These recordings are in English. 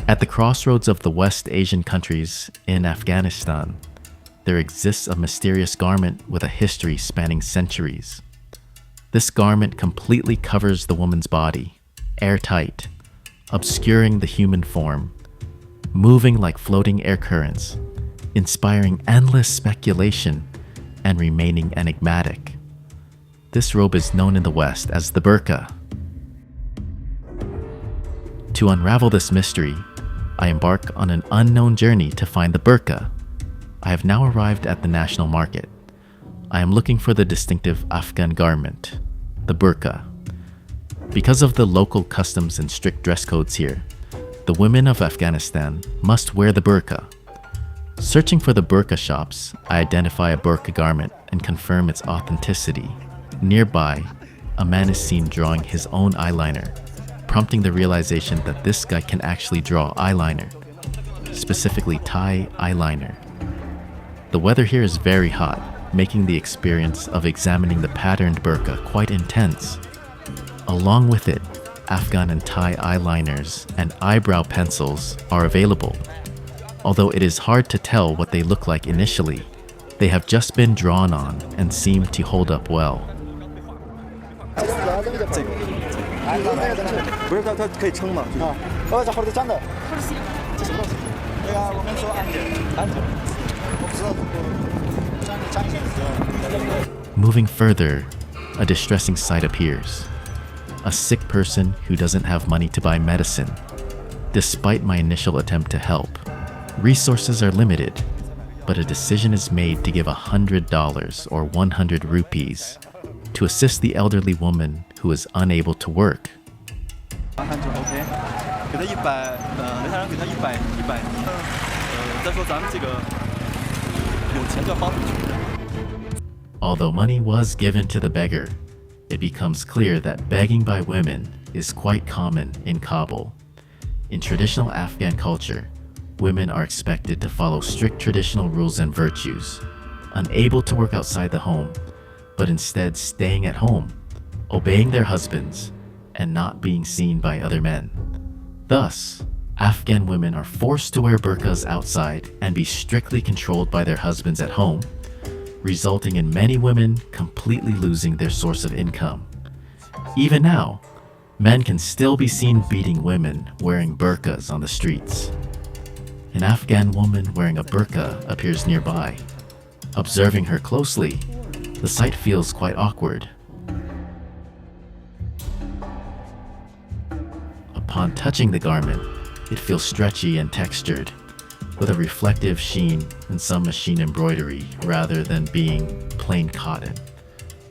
At the crossroads of the West Asian countries in Afghanistan, there exists a mysterious garment with a history spanning centuries. This garment completely covers the woman's body, airtight, obscuring the human form, moving like floating air currents, inspiring endless speculation and remaining enigmatic. This robe is known in the West as the burqa. To unravel this mystery, I embark on an unknown journey to find the burqa. I have now arrived at the national market. I am looking for the distinctive Afghan garment, the burqa. Because of the local customs and strict dress codes here, the women of Afghanistan must wear the burqa. Searching for the burqa shops, I identify a burqa garment and confirm its authenticity. Nearby, a man is seen drawing his own eyeliner, prompting the realization that this guy can actually draw eyeliner, specifically Thai eyeliner. The weather here is very hot, making the experience of examining the patterned burqa quite intense. Along with it, Afghan and Thai eyeliners and eyebrow pencils are available. Although it is hard to tell what they look like initially, they have just been drawn on and seem to hold up well. Moving further, a distressing sight appears. A sick person who doesn't have money to buy medicine. Despite my initial attempt to help, resources are limited, but a decision is made to give $100 or 100 rupees to assist the elderly woman who is unable to work. Although money was given to the beggar, it becomes clear that begging by women is quite common in Kabul. In traditional Afghan culture, women are expected to follow strict traditional rules and virtues, unable to work outside the home, but instead staying at home, obeying their husbands, and not being seen by other men. Thus, Afghan women are forced to wear burqas outside and be strictly controlled by their husbands at home, resulting in many women completely losing their source of income. Even now, men can still be seen beating women wearing burqas on the streets. An Afghan woman wearing a burqa appears nearby. Observing her closely, the sight feels quite awkward. Upon touching the garment, it feels stretchy and textured, with a reflective sheen and some machine embroidery rather than being plain cotton.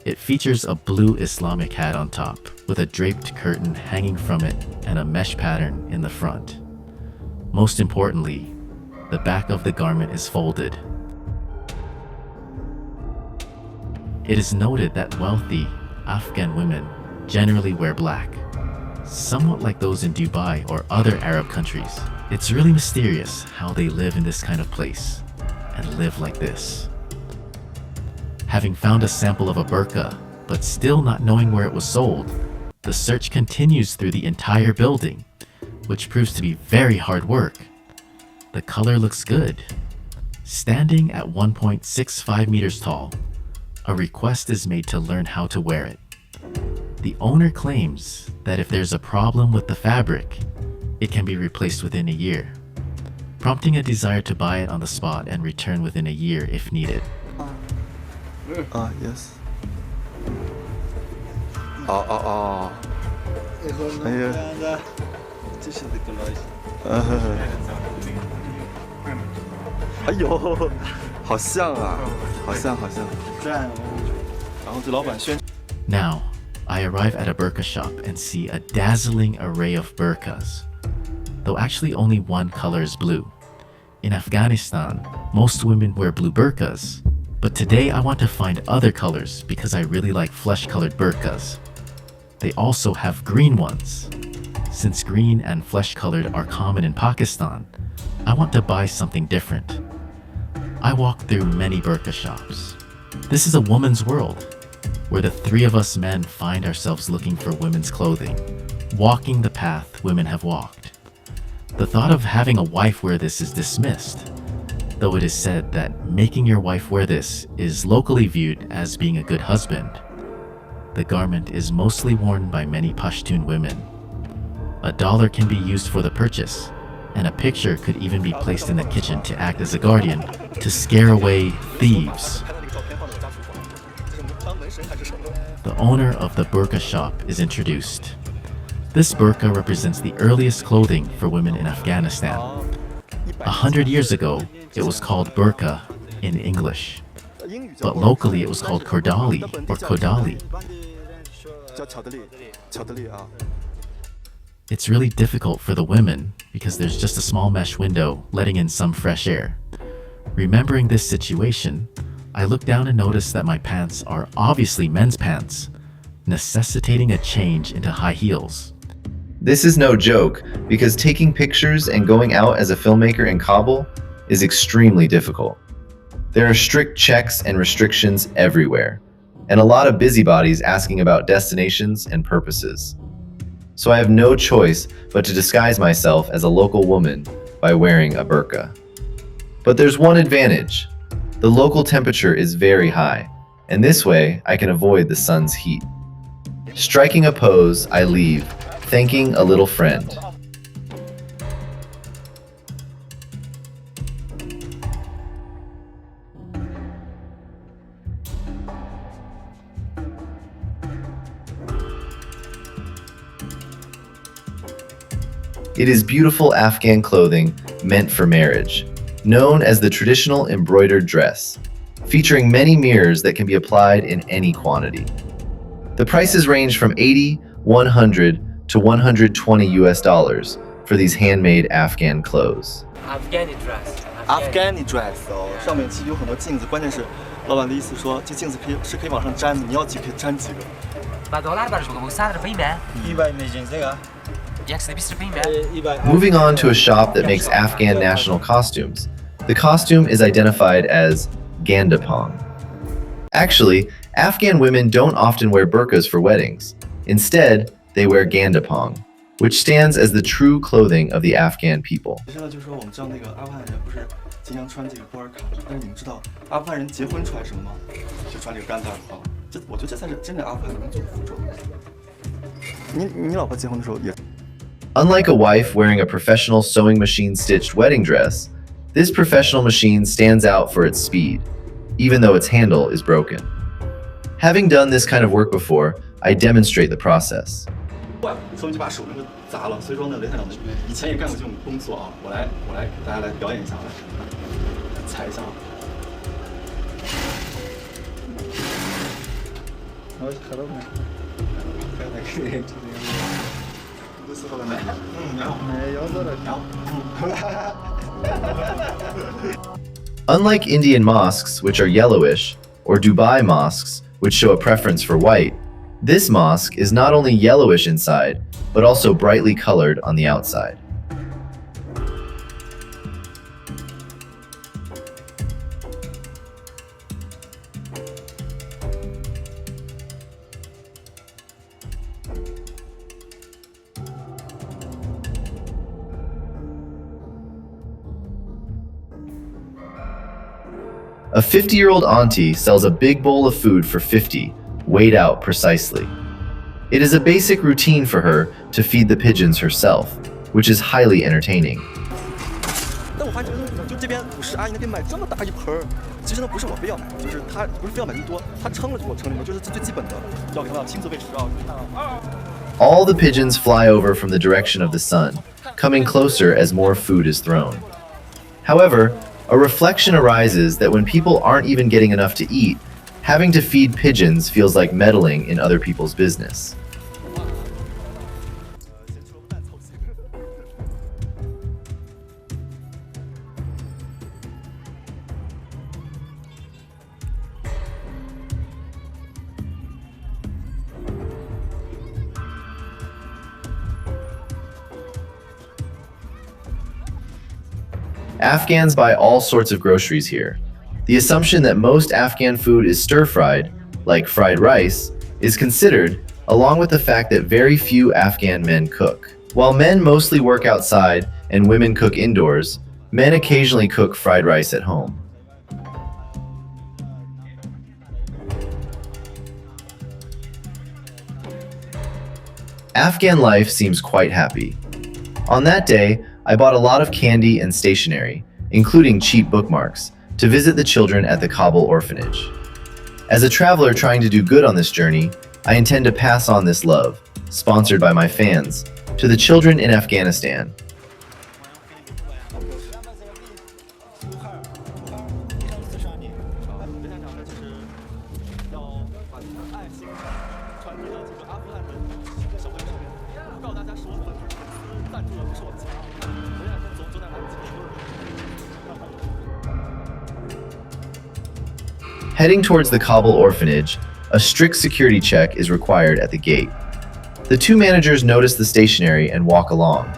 It features a blue Islamic hat on top, with a draped curtain hanging from it and a mesh pattern in the front. Most importantly, the back of the garment is folded. It is noted that wealthy Afghan women generally wear black, somewhat like those in Dubai or other Arab countries. It's really mysterious how they live in this kind of place and live like this. Having found a sample of a burqa, but still not knowing where it was sold, the search continues through the entire building, which proves to be very hard work. The color looks good. Standing at 1.65 meters tall, a request is made to learn how to wear it. The owner claims that if there's a problem with the fabric, it can be replaced within a year, prompting a desire to buy it on the spot and return within a year if needed. Yes. Now, I arrive at a burqa shop and see a dazzling array of burqas, though actually only one color is blue. In Afghanistan, most women wear blue burqas, but today I want to find other colors because I really like flesh-colored burqas. They also have green ones. Since green and flesh-colored are common in Pakistan, I want to buy something different. I walk through many burqa shops. This is a woman's world, where the three of us men find ourselves looking for women's clothing, walking the path women have walked. The thought of having a wife wear this is dismissed, though it is said that making your wife wear this is locally viewed as being a good husband. The garment is mostly worn by many Pashtun women. $1 can be used for the purchase, and a picture could even be placed in the kitchen to act as a guardian to scare away thieves. The owner of the burqa shop is introduced. This burqa represents the earliest clothing for women in Afghanistan. 100 years ago, it was called burqa in English, but locally it was called kordali or kodali. It's really difficult for the women because there's just a small mesh window letting in some fresh air. Remembering this situation, I look down and notice that my pants are obviously men's pants, necessitating a change into high heels. This is no joke, because taking pictures and going out as a filmmaker in Kabul is extremely difficult. There are strict checks and restrictions everywhere, and a lot of busybodies asking about destinations and purposes. So I have no choice but to disguise myself as a local woman by wearing a burqa. But there's one advantage. The local temperature is very high, and this way I can avoid the sun's heat. Striking a pose, I leave, thanking a little friend. It is beautiful Afghan clothing meant for marriage, known as the traditional embroidered dress, featuring many mirrors that can be applied in any quantity. The prices range from $80, $100 to $120 US for these handmade Afghan clothes. Afghani dress. Afghani dress 上面其实有很多镜子，关键是老板的意思说，这镜子可以往上粘的，你要几可以粘几个。$100 شو سعر فيما؟ 100 ميجين这个。 Moving on to a shop that makes Afghan national costumes. The costume is identified as Gandapong. Actually, Afghan women don't often wear burqas for weddings. Instead, they wear Gandapong, which stands as the true clothing of the Afghan people. 现在就是说，我们知道那个阿富汗人不是经常穿这个波尔卡，但是你们知道阿富汗人结婚穿什么吗？就穿这个干大袍。我觉得这才是真正阿富汗民族服装。你老婆结婚的时候也。 Unlike a wife wearing a professional sewing machine-stitched wedding dress, this professional machine stands out for its speed, even though its handle is broken. Having done this kind of work before, I demonstrate the process. 所以就把手那个砸了，所以说呢，雷探长以前也干过这种工作啊。我来给大家来表演一下，踩一下啊。我看到没？看到可以。 Unlike Indian mosques, which are yellowish, or Dubai mosques, which show a preference for white, this mosque is not only yellowish inside, but also brightly colored on the outside. A 50-year-old auntie sells a big bowl of food for 50, weighed out precisely. It is a basic routine for her to feed the pigeons herself, which is highly entertaining. 但我发现就这边50阿姨那边买这么大一盆，其实呢不是我非要买，就是她不是非要买那么多，她称了就给我称那么多，就是最基本的，要给她亲自喂食啊。 All the pigeons fly over from the direction of the sun, coming closer as more food is thrown. However, a reflection arises that when people aren't even getting enough to eat, having to feed pigeons feels like meddling in other people's business. Afghans buy all sorts of groceries here. The assumption that most Afghan food is stir-fried, like fried rice, is considered, along with the fact that very few Afghan men cook. While men mostly work outside, and women cook indoors, men occasionally cook fried rice at home. Afghan life seems quite happy. On that day, I bought a lot of candy and stationery, including cheap bookmarks, to visit the children at the Kabul orphanage. As a traveler trying to do good on this journey, I intend to pass on this love, sponsored by my fans, to the children in Afghanistan. Heading towards the Kabul orphanage, a strict security check is required at the gate. The two managers notice the stationery and walk along.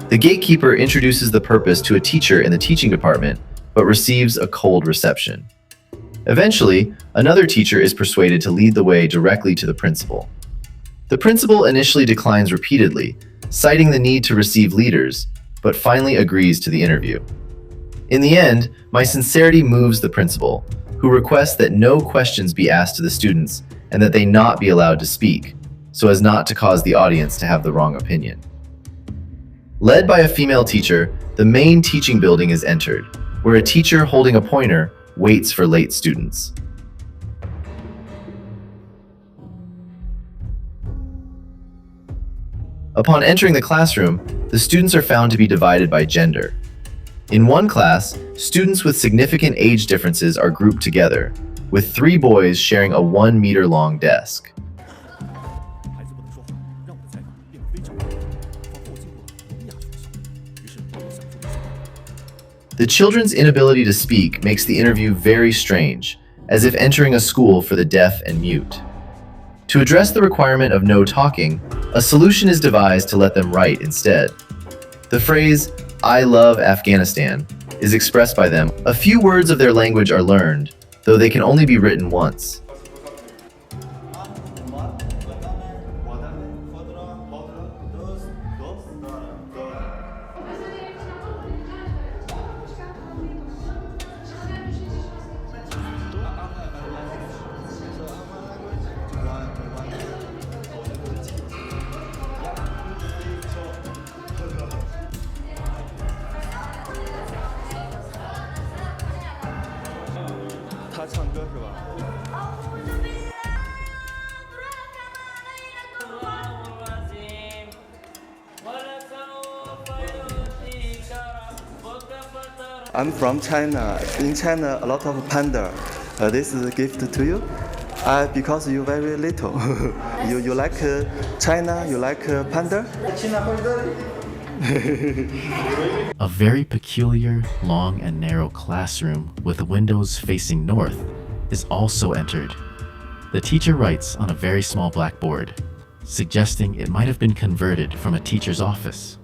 The gatekeeper introduces the purpose to a teacher in the teaching department, but receives a cold reception. Eventually, another teacher is persuaded to lead the way directly to the principal. The principal initially declines repeatedly, citing the need to receive leaders, but finally agrees to the interview. In the end, my sincerity moves the principal, who requests that no questions be asked to the students and that they not be allowed to speak, so as not to cause the audience to have the wrong opinion. Led by a female teacher, the main teaching building is entered, where a teacher holding a pointer waits for late students. Upon entering the classroom, the students are found to be divided by gender. In one class, students with significant age differences are grouped together, with 3 boys sharing a 1-meter-long desk. The children's inability to speak makes the interview very strange, as if entering a school for the deaf and mute. To address the requirement of no talking, a solution is devised to let them write instead. The phrase, "I love Afghanistan," is expressed by them. A few words of their language are learned, though they can only be written once. I'm from China. In China, a lot of panda. This is a gift to you. Because you very little. you like China? You like panda? A very peculiar, long and narrow classroom with windows facing north is also entered. The teacher writes on a very small blackboard, suggesting it might have been converted from a teacher's office.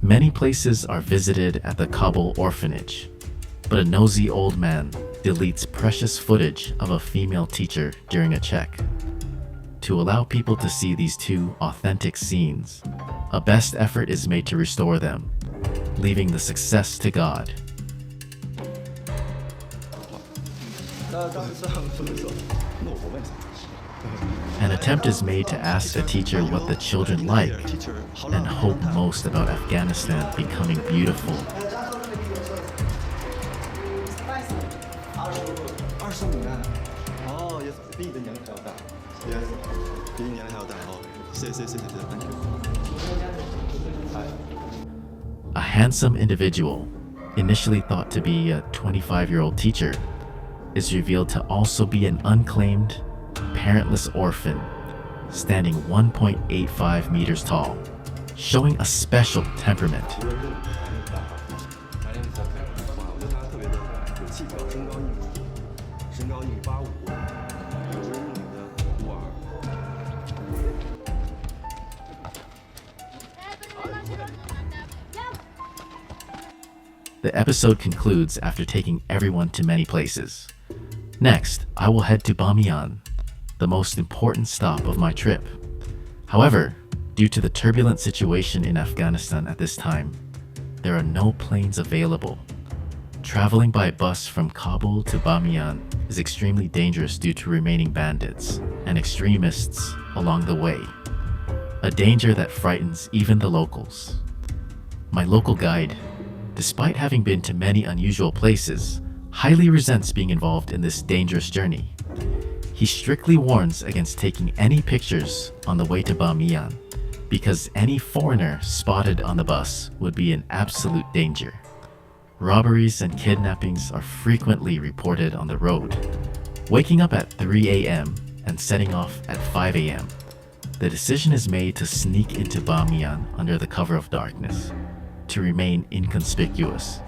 Many places are visited at the Kabul orphanage, but a nosy old man deletes precious footage of a female teacher during a check. To allow people to see these 2 authentic scenes, a best effort is made to restore them, leaving the success to God. An attempt is made to ask the teacher what the children like and hope most about Afghanistan becoming beautiful. A handsome individual, initially thought to be a 25-year-old teacher, is revealed to also be an unclaimed, parentless orphan, standing 1.85 meters tall, showing a special temperament. The episode concludes after taking everyone to many places. Next, I will head to Bamiyan, the most important stop of my trip. However, Due to the turbulent situation in Afghanistan at this time, there are no planes available. Traveling by bus from Kabul to Bamiyan is extremely dangerous due to remaining bandits and extremists along the way, a danger that frightens even the locals. My local guide, despite having been to many unusual places, highly resents being involved in this dangerous journey. He strictly warns against taking any pictures on the way to Bamiyan because any foreigner spotted on the bus would be in absolute danger. Robberies and kidnappings are frequently reported on the road. Waking up at 3 a.m. and setting off at 5 a.m., the decision is made to sneak into Bamiyan under the cover of darkness, to remain inconspicuous.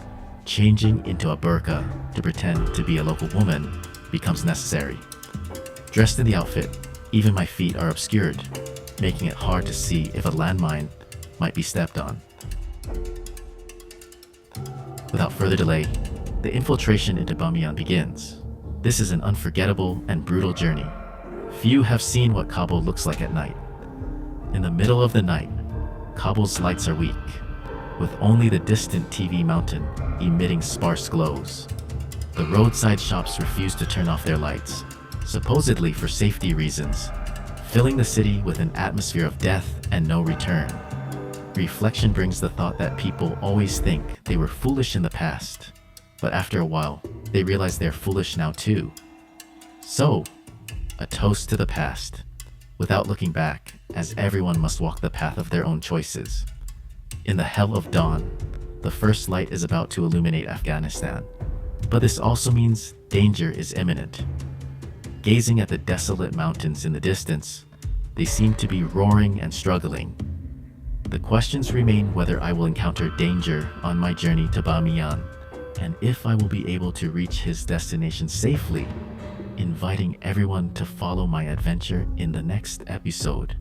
Changing into a burqa to pretend to be a local woman becomes necessary. Dressed in the outfit, even my feet are obscured, making it hard to see if a landmine might be stepped on. Without further delay, the infiltration into Bamiyan begins. This is an unforgettable and brutal journey. Few have seen what Kabul looks like at night. In the middle of the night, Kabul's lights are weak, with only the distant TV mountain emitting sparse glows. The roadside shops refuse to turn off their lights, supposedly for safety reasons, filling the city with an atmosphere of death and no return. Reflection brings the thought that people always think they were foolish in the past, but after a while, they realize they're foolish now too. So, a toast to the past, without looking back, as everyone must walk the path of their own choices. In the hell of dawn, the first light is about to illuminate Afghanistan, but this also means danger is imminent. Gazing at the desolate mountains in the distance, they seem to be roaring and struggling. The questions remain whether I will encounter danger on my journey to Bamiyan, and if I will be able to reach his destination safely, inviting everyone to follow my adventure in the next episode.